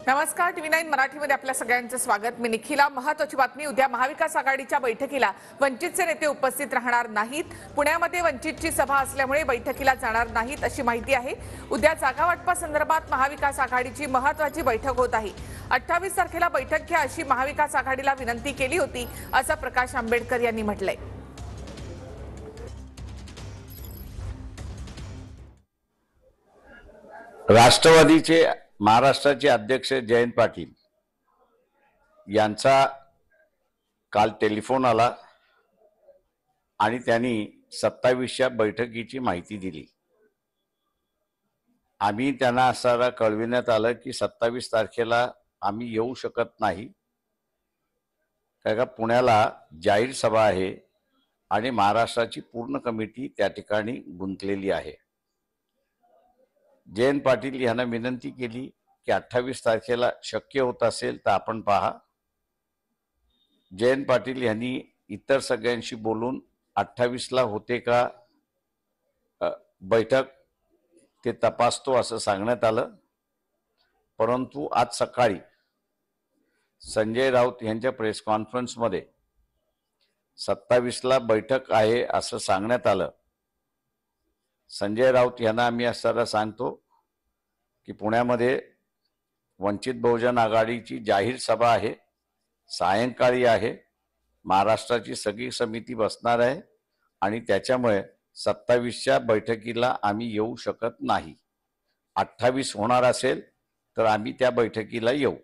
नमस्कार, TV9 मराठीमध्ये आपल्या सगळ्यांचं स्वागत। मी निखिला। महत्त्वाची बातमी, उद्या महाविकास आघाडीच्या बैठकीला वंचितचे नेते उपस्थित राहणार नाहीत। पुण्यामध्ये वंचितची सभा असल्यामुळे बैठकीला जाणार नाहीत अशी माहिती आहे। उद्या जागा वाटपासंदर्भात महाविकास आघाडीची महत्त्वाची बैठक होत आहे। 28 तारखेला बैठक घ्या अशी महाविकास आघाडीला विनंती केली होती असं प्रकाश आंबेडकर यांनी म्हटलंय। राष्ट्रवादीचे महाराष्ट्राचे अध्यक्ष जयंत पाटील यांचा काल टेलिफोन आला आणि त्यांनी 27व्या बैठकीची माहिती दिली। आम्ही त्यांना असं कळविण्यात आलं की 27 तारखेला आम्ही येऊ शकत नाही, कारण पुण्याला जाहीर सभा आहे आणि महाराष्ट्राची पूर्ण कमिटी त्या ठिकाणी गुंतलेली आहे। जयंत पाटील यांना विनंती केली की 28 तारखेला शक्य होत असेल तर आपण पहा। जयंत पाटील यांनी इतर सगळ्यांशी बोलून 28 ला होते का बैठक ते तपासतो असं सांगण्यात आलं। परंतु आज सकाळी संजय राऊत यांच्या प्रेस कॉन्फरन्स मध्ये 27 ला बैठक आहे असं सांगण्यात आलं। संजय राऊत यांना आम्ही असं सांगतो की पुण्यामध्ये वंचित बहुजन आघाडीची जाहीर सभा आहे, सायंकाळी आहे। महाराष्ट्राची सगळी समिती बसणार आहे आणि त्याच्यामुळे 27च्या बैठकीला आम्ही येऊ शकत नाही। 28 होणार असेल तर आम्ही त्या बैठकीला येऊ।